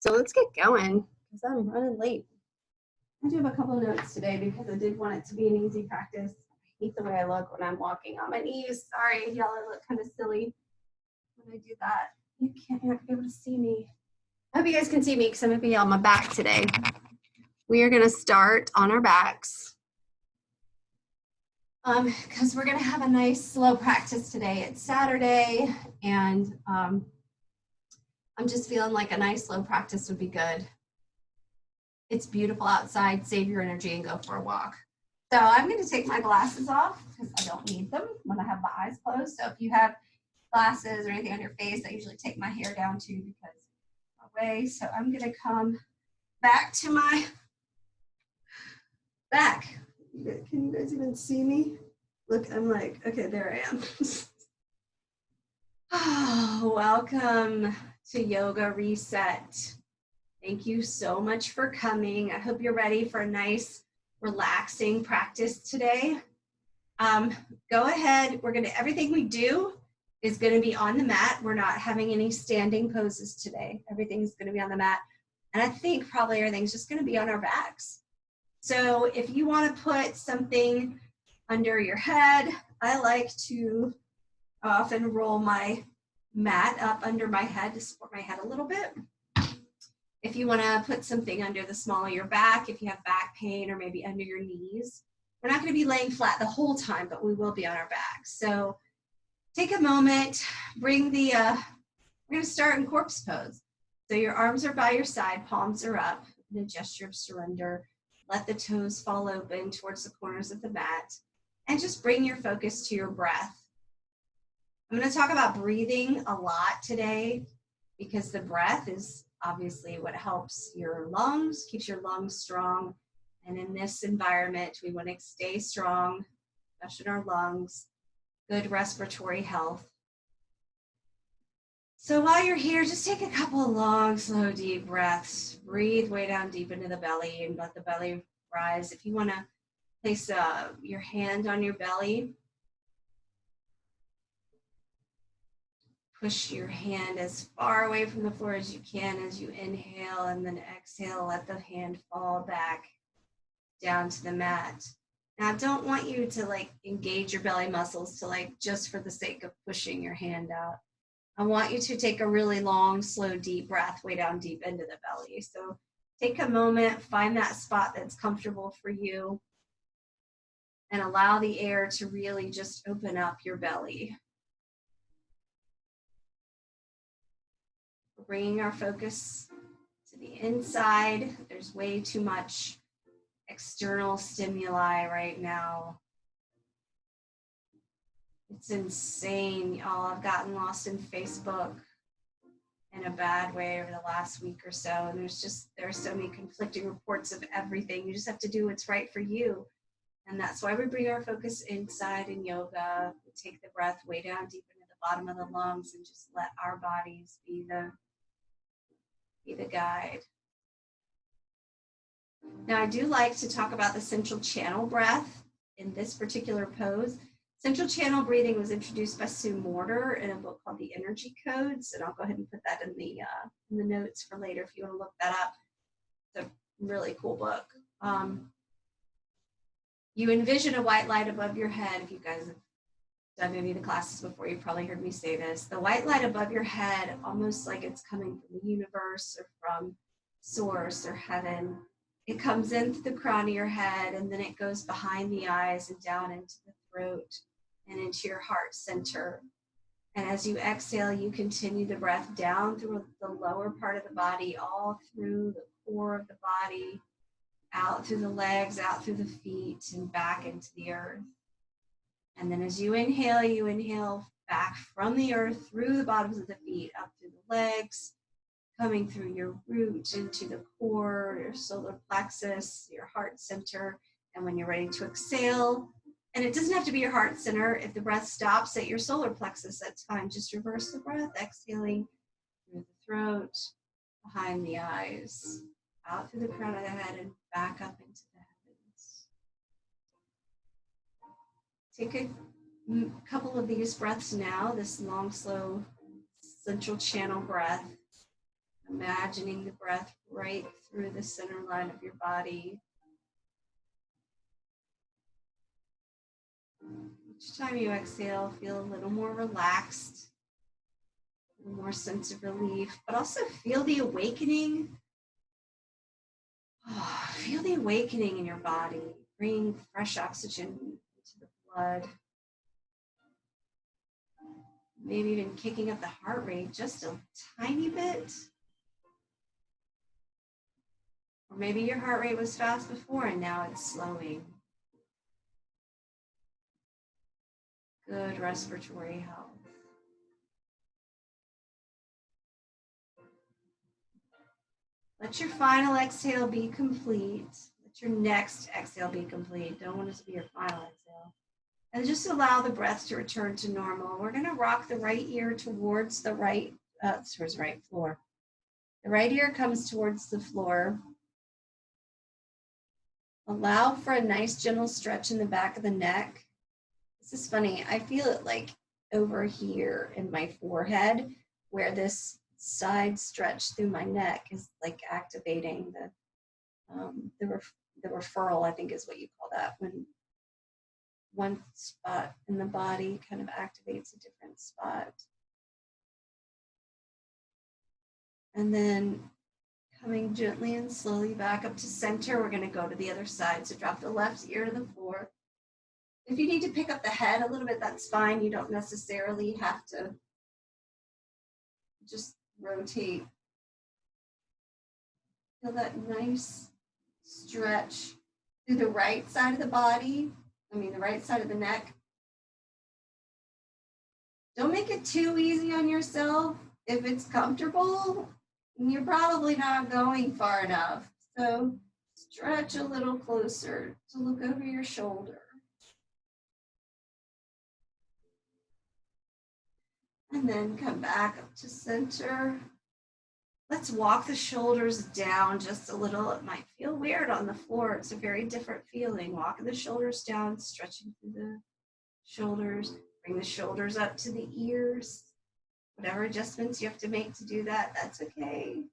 So let's get going because I'm running late. I do have a couple of notes today because I did want it to be an easy practice. I hate the way I look when I'm walking on my knees. Sorry, y'all, I look kind of silly when I do that. You're not gonna be able to see me. I hope you guys can see me because I'm gonna be on my back today. We are gonna start on our backs because we're gonna have a nice slow practice today. It's Saturday and I'm just feeling like a nice slow practice would be good. It's beautiful outside, save your energy and go for a walk. So I'm going to take my glasses off because I don't need them when I have my eyes closed. So if you have glasses or anything on your face, I usually take my hair down too because it's away. So I'm going to come back to my back. Can you guys even see me? Look, I'm like, okay, there I am. Oh, welcome to Yoga Reset. Thank you so much for coming. I hope you're ready for a nice, relaxing practice today. Go ahead. Everything we do is going to be on the mat. We're not having any standing poses today. Everything's going to be on the mat. And I think probably everything's just going to be on our backs. So if you want to put something under your head, I like to often roll my mat up under my head to support my head a little bit. If you want to put something under the small of your back, if you have back pain or maybe under your knees, we're not going to be laying flat the whole time, but we will be on our backs. So take a moment, we're going to start in corpse pose. So your arms are by your side, palms are up in a gesture of surrender. Let the toes fall open towards the corners of the mat and just bring your focus to your breath. I'm going to talk about breathing a lot today because the breath is obviously what helps your lungs, keeps your lungs strong. And in this environment, we want to stay strong, especially in our lungs, good respiratory health. So while you're here, just take a couple of long, slow, deep breaths. Breathe way down deep into the belly and let the belly rise. If you want to place your hand on your belly, push your hand as far away from the floor as you can as you inhale, and then exhale, let the hand fall back down to the mat. Now, I don't want you to engage your belly muscles to just for the sake of pushing your hand out. I want you to take a really long, slow, deep breath way down deep into the belly. So take a moment, find that spot that's comfortable for you, and allow the air to really just open up your belly. We're bringing our focus to the inside. There's way too much external stimuli right now. It's insane, y'all. I've gotten lost in Facebook in a bad way over the last week or so. And there are so many conflicting reports of everything. You just have to do what's right for you. And that's why we bring our focus inside in yoga. We take the breath way down deep into the bottom of the lungs and just let our bodies be the guide. Now, I do like to talk about the central channel breath in this particular pose. Central channel breathing was introduced by Sue Morter in a book called The Energy Codes, and I'll go ahead and put that in the notes for later if you want to look that up. It's a really cool book. You envision a white light above your head. If you guys have done any of the classes before, you've probably heard me say this. The white light above your head, almost like it's coming from the universe or from source or heaven. It comes in through the crown of your head, and then it goes behind the eyes and down into the throat and into your heart center. And as you exhale, you continue the breath down through the lower part of the body, all through the core of the body, out through the legs, out through the feet, and back into the earth. And then as you inhale back from the earth through the bottoms of the feet, up through the legs, coming through your root into the core, your solar plexus, your heart center. And when you're ready to exhale, and it doesn't have to be your heart center. If the breath stops at your solar plexus, that's fine. Just reverse the breath, exhaling through the throat, behind the eyes, out through the crown of the head, and back up into the heavens. Take a couple of these breaths now, this long, slow, central channel breath. Imagining the breath right through the center line of your body. Each time you exhale, feel a little more relaxed, a little more sense of relief, but also feel the awakening. Oh, feel the awakening in your body, bringing fresh oxygen into the blood. Maybe even kicking up the heart rate just a tiny bit. Or maybe your heart rate was fast before and now it's slowing. Good respiratory health. Let your final exhale be complete. Let your next exhale be complete. Don't want it to be your final exhale. And just allow the breath to return to normal. We're going to rock the right ear towards the right floor. The right ear comes towards the floor. Allow for a nice gentle stretch in the back of the neck. This is funny. I feel it like over here in my forehead, where this side stretch through my neck is like activating the referral, I think is what you call that, when one spot in the body kind of activates a different spot. And then coming gently and slowly back up to center, we're going to go to the other side. So drop the left ear to the floor. If you need to pick up the head a little bit, that's fine. You don't necessarily have to just rotate. Feel that nice stretch through the right side of the body. The right side of the neck. Don't make it too easy on yourself. If it's comfortable, you're probably not going far enough. So stretch a little closer to look over your shoulder. And then come back up to center. Let's walk the shoulders down just a little. It might feel weird on the floor. It's a very different feeling. Walking the shoulders down, stretching through the shoulders. Bring the shoulders up to the ears. Whatever adjustments you have to make to do that, that's okay.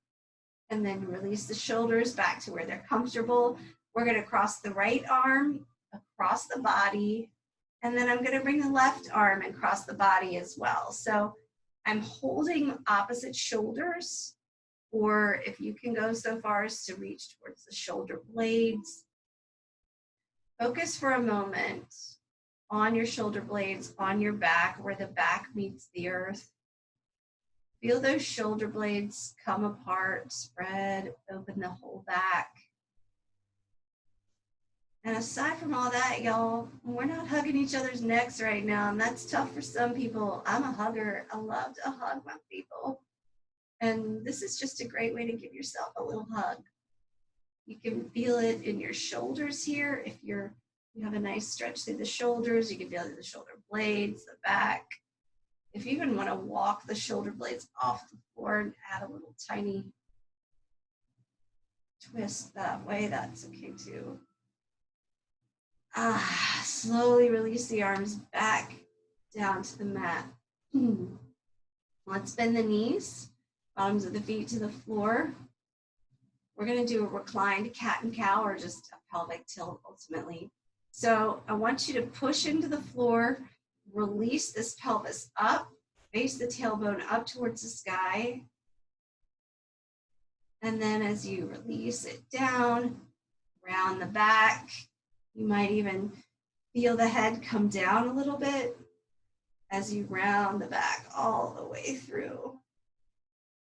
And then release the shoulders back to where they're comfortable. We're going to cross the right arm across the body. And then I'm going to bring the left arm and cross the body as well. So I'm holding opposite shoulders, or if you can go so far as to reach towards the shoulder blades. Focus for a moment on your shoulder blades, on your back, where the back meets the earth. Feel those shoulder blades come apart, spread, open the whole back. And aside from all that, y'all, we're not hugging each other's necks right now, and that's tough for some people. I'm a hugger. I love to hug my people. And this is just a great way to give yourself a little hug. You can feel it in your shoulders here. If you have a nice stretch through the shoulders, you can feel it in the shoulder blades, the back. If you even want to walk the shoulder blades off the floor and add a little tiny twist that way, that's okay too. Slowly release the arms back down to the mat. Let's bend the knees, bottoms of the feet to the floor. We're going to do a reclined cat and cow, or just a pelvic tilt ultimately. So I want you to push into the floor, release this pelvis up, face the tailbone up towards the sky. And then as you release it down, round the back, you might even feel the head come down a little bit as you round the back all the way through.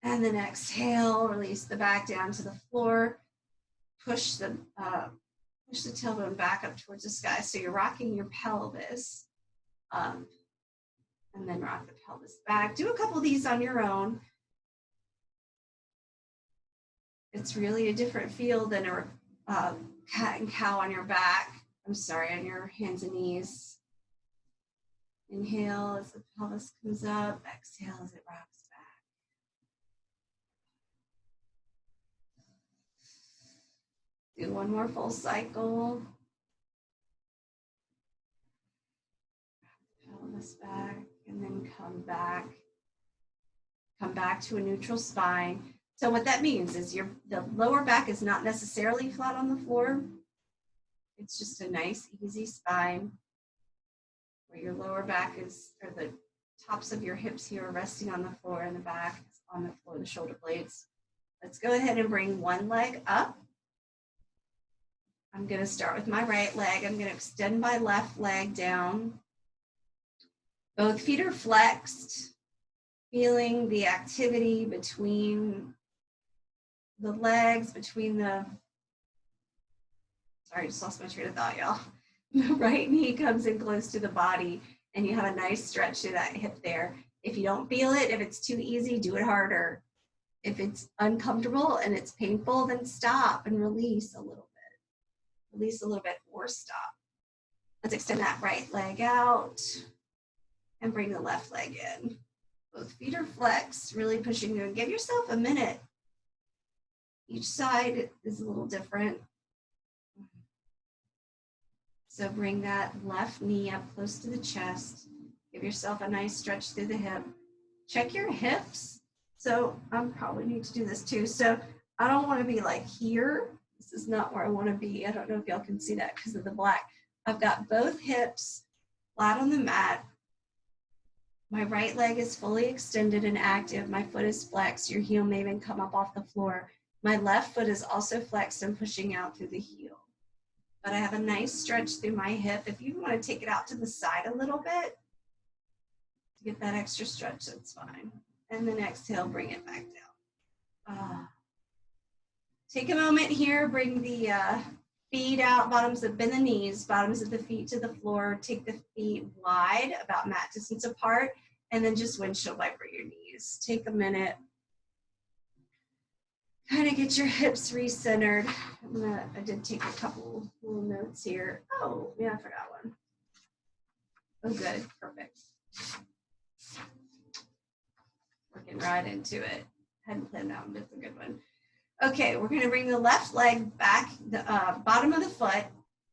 And then exhale, release the back down to the floor, push the tailbone back up towards the sky. So you're rocking your pelvis up, and then rock the pelvis back. Do a couple of these on your own. It's really a different feel than a cat and cow on your back. On your hands and knees. Inhale as the pelvis comes up. Exhale as it rocks back. Do one more full cycle. Pelvis back, and then come back. Come back to a neutral spine. So what that means is the lower back is not necessarily flat on the floor. It's just a nice, easy spine where your lower back is, or the tops of your hips here are resting on the floor and the back is on the floor, the shoulder blades. Let's go ahead and bring one leg up. I'm going to start with my right leg. I'm going to extend my left leg down. Both feet are flexed, feeling the activity between the legs, between the, sorry, I just lost my train of thought, y'all. The right knee comes in close to the body and you have a nice stretch to that hip there. If you don't feel it, if it's too easy, do it harder. If it's uncomfortable and it's painful, then stop and release a little bit. Release a little bit or stop. Let's extend that right leg out and bring the left leg in. Both feet are flexed, really pushing through. Give yourself a minute. Each side is a little different. So bring that left knee up close to the chest. Give yourself a nice stretch through the hip. Check your hips. So I probably need to do this too. So I don't want to be like here. This is not where I want to be. I don't know if y'all can see that because of the black. I've got both hips flat on the mat. My right leg is fully extended and active. My foot is flexed. Your heel may even come up off the floor. My left foot is also flexed and pushing out through the heel. But I have a nice stretch through my hip. If you want to take it out to the side a little bit to get that extra stretch, that's fine. And then exhale, bring it back down. Take a moment here, bring the feet out, bend the knees, bottoms of the feet to the floor. Take the feet wide, about mat distance apart, and then just windshield wiper your knees. Take a minute. Kind of get your hips recentered. I did take a couple little notes here. Oh, yeah, I forgot one. Oh, good, perfect. Working right into it. Hadn't planned that one, but it's a good one. Okay, we're gonna bring the left leg back, the bottom of the foot,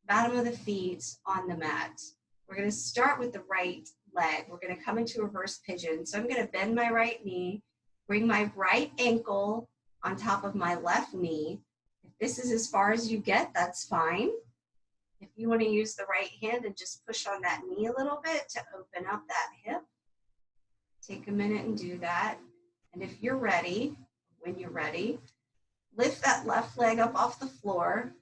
bottom of the feet on the mat. We're gonna start with the right leg. We're gonna come into reverse pigeon. So I'm gonna bend my right knee, bring my right ankle on top of my left knee. If this is as far as you get, that's fine. If you want to use the right hand and just push on that knee a little bit to open up that hip, take a minute and do that. And if you're ready, when you're ready, lift that left leg up off the floor.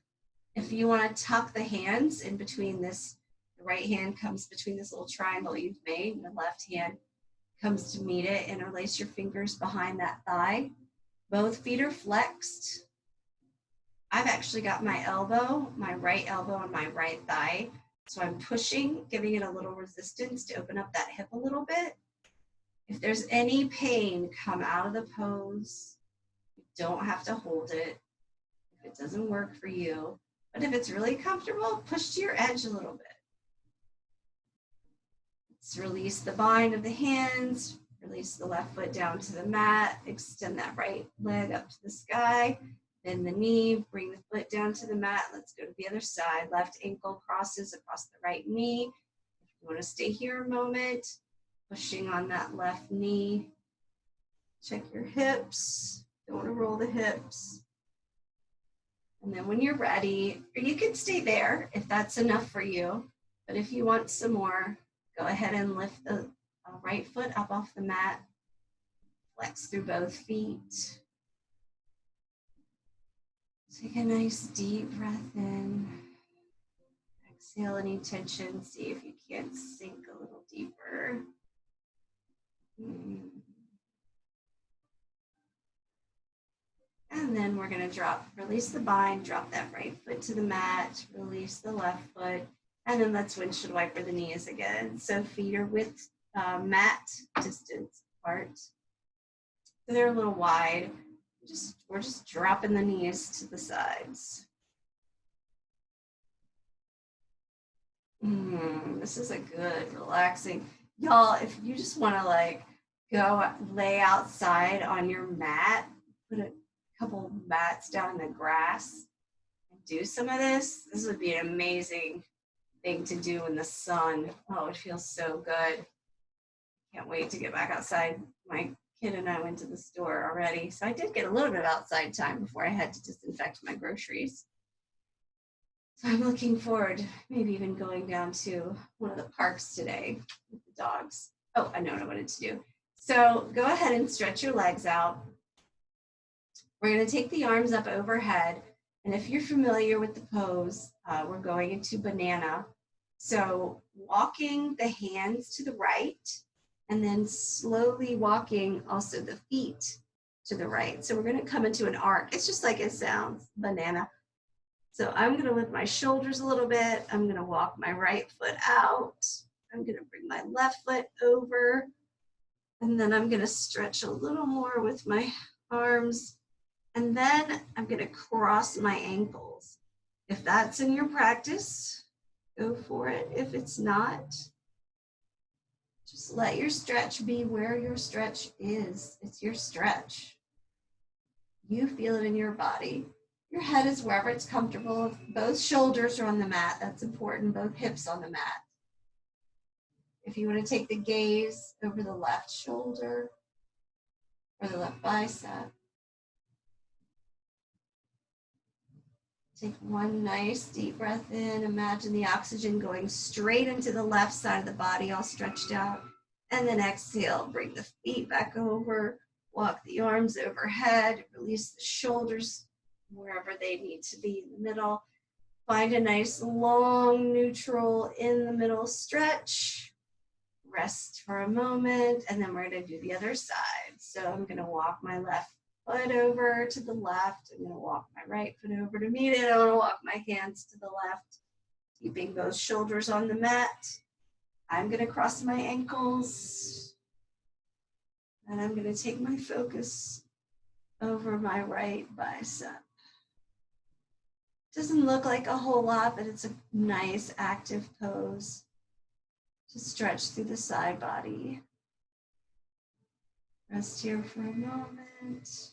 If you want to tuck the hands in between this, the right hand comes between this little triangle you've made, and the left hand comes to meet it. Interlace your fingers behind that thigh. Both feet are flexed. I've actually got my elbow, my right elbow on my right thigh. So I'm pushing, giving it a little resistance to open up that hip a little bit. If there's any pain, come out of the pose. You don't have to hold it if it doesn't work for you. But if it's really comfortable, push to your edge a little bit. Let's release the bind of the hands. Release the left foot down to the mat. Extend that right leg up to the sky. Bend the knee. Bring the foot down to the mat. Let's go to the other side. Left ankle crosses across the right knee. If you want to stay here a moment, pushing on that left knee. Check your hips. Don't want to roll the hips. And then when you're ready, or you can stay there if that's enough for you. But if you want some more, go ahead and lift the right foot up off the mat. Flex through both feet. Take a nice deep breath in. Exhale any tension. See if you can't sink a little deeper. And then we're going to release the bind, drop that right foot to the mat, release the left foot, and then let's windshield wiper the knees again. So feet are width mat distance apart. So they're a little wide. We're just dropping the knees to the sides. This is a good, relaxing. Y'all, if you just want to like go lay outside on your mat, put a couple mats down in the grass and do some of this, this would be an amazing thing to do in the sun. Oh, it feels so good. Can't wait to get back outside. My kid and I went to the store already, so I did get a little bit of outside time before I had to disinfect my groceries. So I'm looking forward to maybe even going down to one of the parks today with the dogs. Oh, I know what I wanted to do. So go ahead and stretch your legs out. We're going to take the arms up overhead. And if you're familiar with the pose, we're going into banana. So walking the hands to the right and then slowly walking also the feet to the right. So we're going to come into an arc. It's just like it sounds, banana. So I'm going to lift my shoulders a little bit. I'm going to walk my right foot out. I'm going to bring my left foot over. And then I'm going to stretch a little more with my arms. And then I'm going to cross my ankles. If that's in your practice, go for it. If it's not, just let your stretch be where your stretch is. It's your stretch. You feel it in your body. Your head is wherever it's comfortable. Both shoulders are on the mat. That's important. Both hips on the mat. If you want to take the gaze over the left shoulder or the left bicep, take one nice deep breath in. Imagine the oxygen going straight into the left side of the body, all stretched out. And then exhale, bring the feet back over, walk the arms overhead, release the shoulders wherever they need to be in the middle. Find a nice long neutral in the middle stretch. Rest for a moment, and then we're going to do the other side. So I'm going to walk my left foot over to the left. I'm going to walk my right foot over to meet it. I'm going to walk my hands to the left, keeping both shoulders on the mat. I'm going to cross my ankles, and I'm going to take my focus over my right bicep. Doesn't look like a whole lot, but it's a nice active pose to stretch through the side body. Rest here for a moment.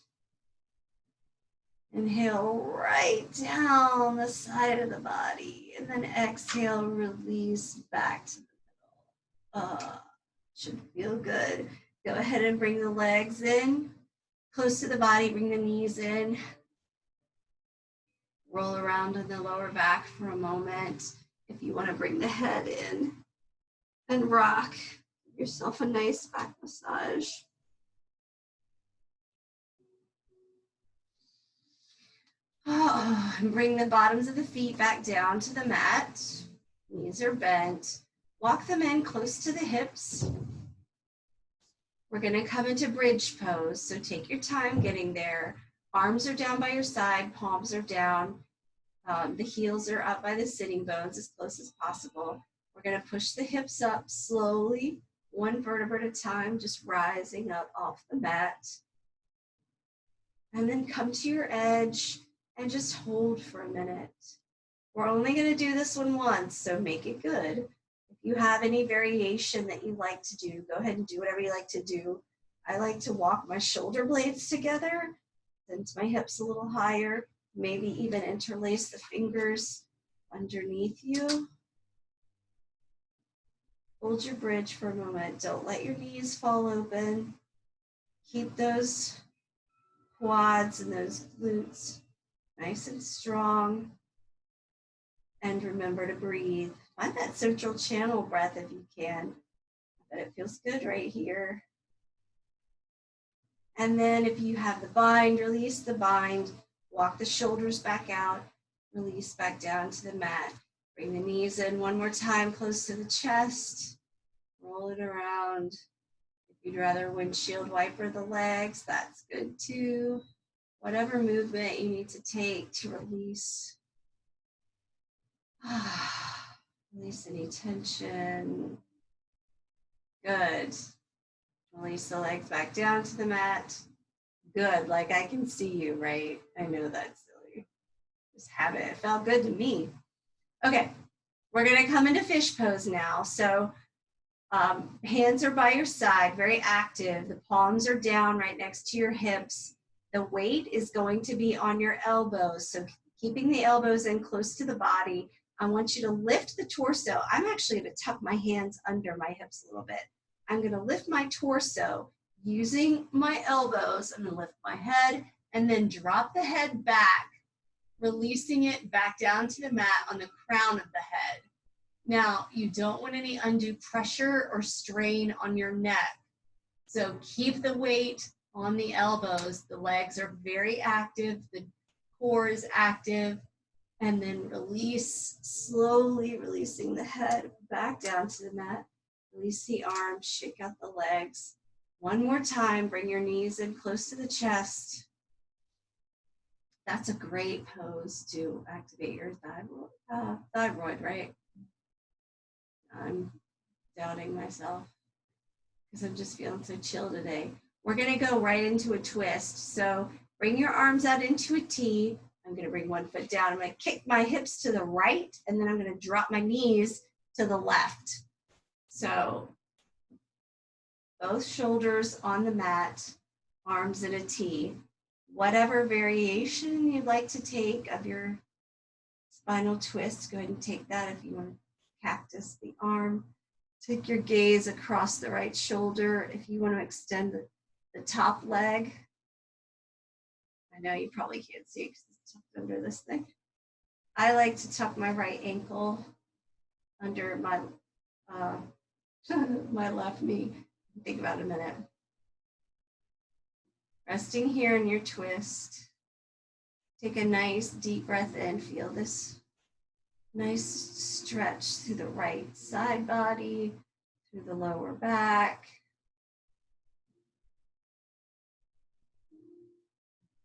Inhale right down the side of the body, and then exhale, release back to the middle. Should feel good. Go ahead and bring the legs in, close to the body, bring the knees in. Roll around in the lower back for a moment. If you want to bring the head in and rock, give yourself a nice back massage. And bring the bottoms of the feet back down to the mat. Knees are bent. Walk them in close to the hips. We're going to come into bridge pose, so take your time getting there. Arms are down by your side, palms are down. The heels are up by the sitting bones as close as possible. We're going to push the hips up slowly, one vertebra at a time, just rising up off the mat. And then come to your edge and just hold for a minute. We're only going to do this one once, so make it good. If you have any variation that you like to do, go ahead and do whatever you like to do. I like to walk my shoulder blades together, send my hips a little higher, maybe even interlace the fingers underneath you. Hold your bridge for a moment. Don't let your knees fall open. Keep those quads and those glutes nice and strong. And remember to breathe. Find that central channel breath if you can. But it feels good right here. And then if you have the bind, release the bind. Walk the shoulders back out. Release back down to the mat. Bring the knees in one more time, close to the chest. Roll it around. If you'd rather windshield wiper the legs, that's good too. Whatever movement you need to take to release. Release any tension. Good. Release the legs back down to the mat. Good, like I can see you, right? I know that's silly. Just have it. It felt good to me. Okay, we're gonna come into fish pose now. So hands are by your side, very active. The palms are down right next to your hips. The weight is going to be on your elbows. So keeping the elbows in close to the body. I want you to lift the torso. I'm actually gonna tuck my hands under my hips a little bit. I'm gonna lift my torso. using my elbows, I'm gonna lift my head and then drop the head back, releasing it back down to the mat on the crown of the head. Now, you don't want any undue pressure or strain on your neck. So keep the weight on the elbows. The legs are very active. The core is active. And then release, slowly releasing the head back down to the mat. Release the arms, shake out the legs. One more time, bring your knees in close to the chest. That's a great pose to activate your thyroid, right? I'm doubting myself because I'm just feeling so chill today. We're gonna go right into a twist. So bring your arms out into a T. I'm gonna bring one foot down. I'm gonna kick my hips to the right, and then I'm gonna drop my knees to the left. So both shoulders on the mat, arms in a T. Whatever variation you'd like to take of your spinal twist, go ahead and take that. If you want to cactus the arm, take your gaze across the right shoulder. If you want to extend the top leg, I know you probably can't see because it's tucked under this thing. I like to tuck my right ankle under my my left knee. Think about it a minute. Resting here in your twist. Take a nice deep breath in. Feel this nice stretch through the right side body, through the lower back.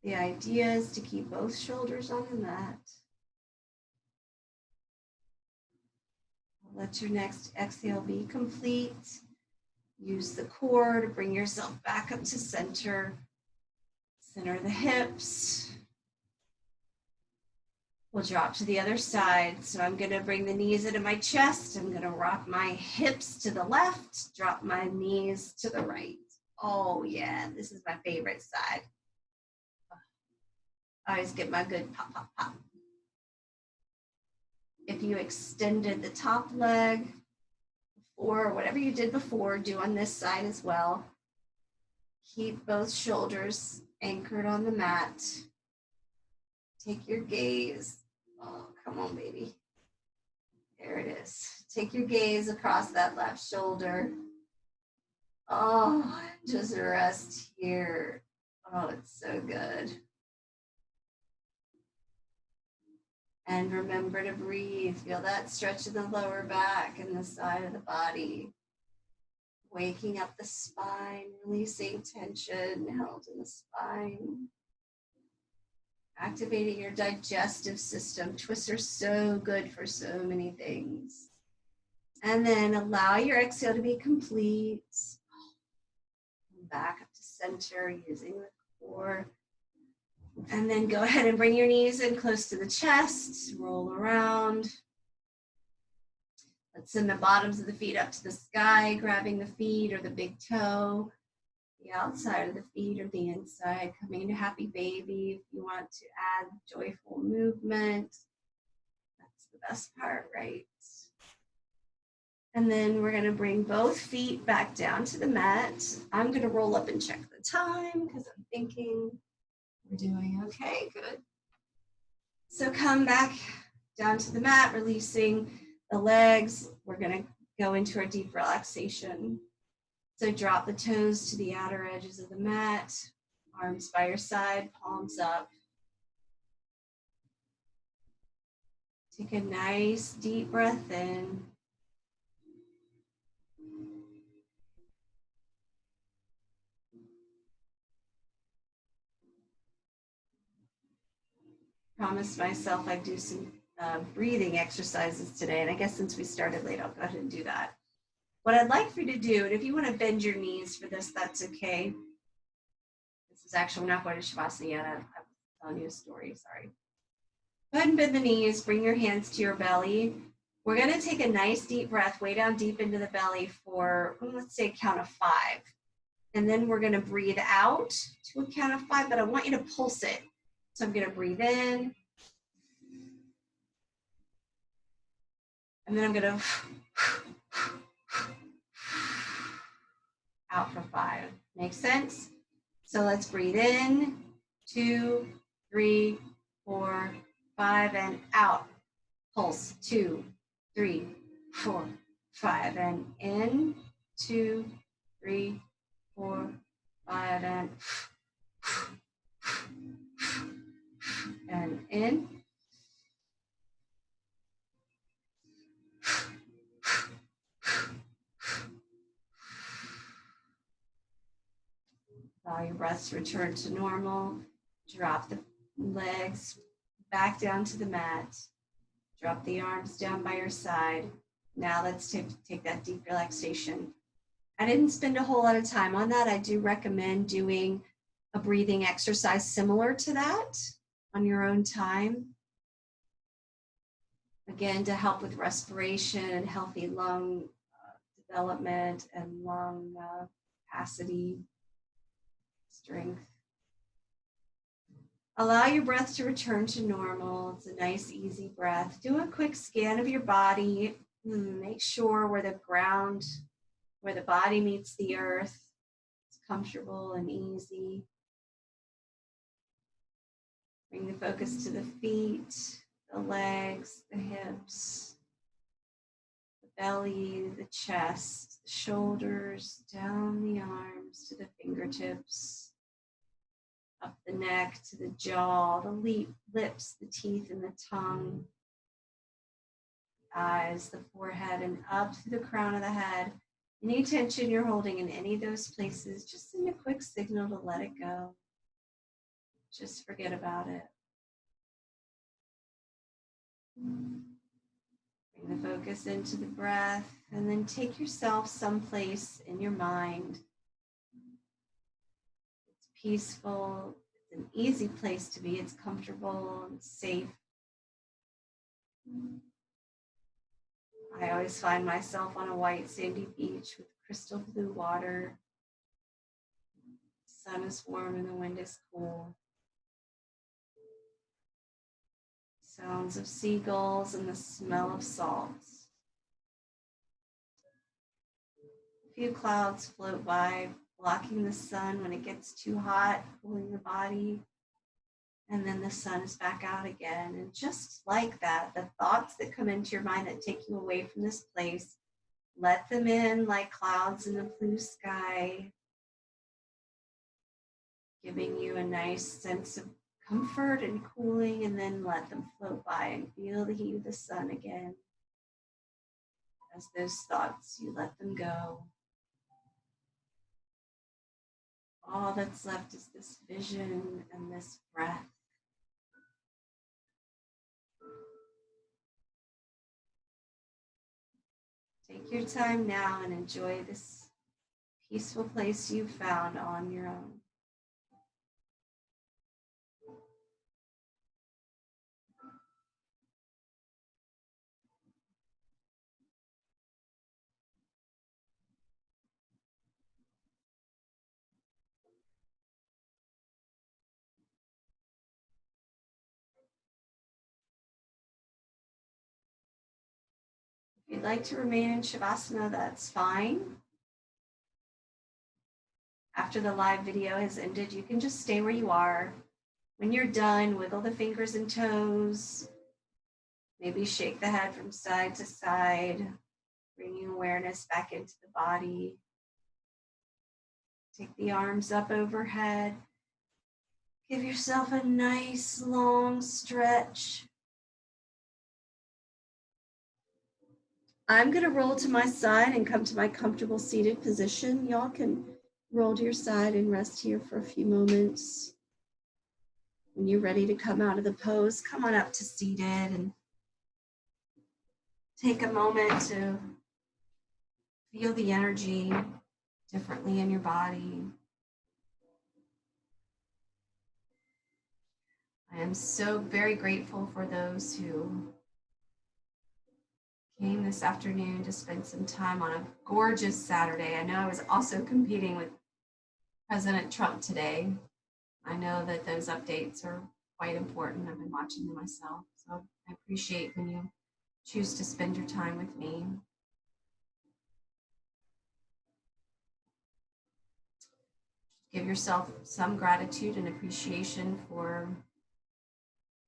The idea is to keep both shoulders on the mat. Let your next exhale be complete. Use the core to bring yourself back up to center. Center the hips. We'll drop to the other side. So I'm going to bring the knees into my chest. I'm going to rock my hips to the left, drop my knees to the right. Oh yeah, this is my favorite side. I always get my good pop, pop, pop. If you extended the top leg before, whatever you did before, do on this side as well. Keep both shoulders anchored on the mat. Take your gaze. Oh, come on, baby. There it is. Take your gaze across that left shoulder. Oh, just rest here. Oh, it's so good. And remember to breathe. Feel that stretch of the lower back and the side of the body. Waking up the spine, releasing tension held in the spine. Activating your digestive system. Twists are so good for so many things. And then allow your exhale to be complete. Back up to center using the core. And then go ahead and bring your knees in close to the chest. Roll around. Let's send the bottoms of the feet up to the sky, grabbing the feet or the big toe. The outside of the feet or the inside, coming into happy baby. If you want to add joyful movement, that's the best part, right? And then we're gonna bring both feet back down to the mat. I'm gonna roll up and check the time because I'm thinking we're doing okay, good. So come back down to the mat, releasing the legs. We're gonna go into our deep relaxation. So drop the toes to the outer edges of the mat, arms by your side, palms up. Take a nice deep breath in. Promised myself I'd do some breathing exercises today, and I guess since we started late, I'll go ahead and do that. What I'd like for you to do, and if you want to bend your knees for this, that's okay. This is actually, we're not going to Shavasana yet. I'm telling you a story, sorry. Go ahead and bend the knees, bring your hands to your belly. We're going to take a nice deep breath way down deep into the belly for, let's say, a count of 5. And then we're going to breathe out to a count of 5, but I want you to pulse it. So I'm going to breathe in. And then I'm going to out for 5. Make sense? So let's breathe in, 2, 3, 4, 5, and out. Pulse, 2, 3, 4, 5, and in, 2, 3, 4, 5, and in. Allow your breath to return to normal. Drop the legs back down to the mat. Drop the arms down by your side. Now let's take that deep relaxation. I didn't spend a whole lot of time on that. I do recommend doing a breathing exercise similar to that on your own time. Again, to help with respiration and healthy lung development and lung capacity, strength. Allow your breath to return to normal. It's a nice, easy breath. Do a quick scan of your body. Make sure where the body meets the earth, it's comfortable and easy. Bring the focus to the feet, the legs, the hips, the belly, the chest, the shoulders, down the arms to the fingertips, up the neck to the jaw, the lips, the teeth, and the tongue, the eyes, the forehead, and up to the crown of the head. Any tension you're holding in any of those places, just send a quick signal to let it go. Just forget about it. Bring the focus into the breath, and then take yourself someplace in your mind. It's peaceful, it's an easy place to be, it's comfortable and safe. I always find myself on a white sandy beach with crystal blue water. The sun is warm and the wind is cool. Sounds of seagulls and the smell of salt. A few clouds float by, blocking the sun when it gets too hot, cooling the body. And then the sun is back out again. And just like that, the thoughts that come into your mind that take you away from this place, let them in like clouds in a blue sky, giving you a nice sense of comfort and cooling, and then let them float by and feel the heat of the sun again. As those thoughts, you let them go. All that's left is this vision and this breath. Take your time now and enjoy this peaceful place you've found on your own. If you'd like to remain in Shavasana, that's fine. After the live video has ended, you can just stay where you are. When you're done, wiggle the fingers and toes. Maybe shake the head from side to side, bringing awareness back into the body. Take the arms up overhead. Give yourself a nice long stretch. I'm going to roll to my side and come to my comfortable seated position. Y'all can roll to your side and rest here for a few moments. When you're ready to come out of the pose, come on up to seated and take a moment to feel the energy differently in your body. I am so very grateful for those who came this afternoon to spend some time on a gorgeous Saturday. I know I was also competing with President Trump today. I know that those updates are quite important. I've been watching them myself. So I appreciate when you choose to spend your time with me. Give yourself some gratitude and appreciation for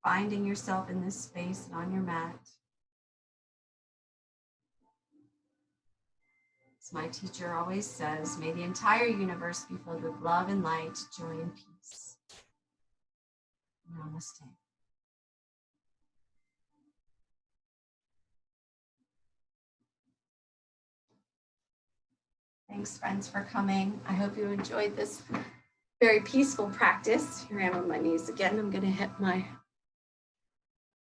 finding yourself in this space and on your mat. As my teacher always says, may the entire universe be filled with love and light, joy and peace. Namaste. Thanks, friends, for coming. I hope you enjoyed this very peaceful practice. Here I am on my knees again. I'm going to hit my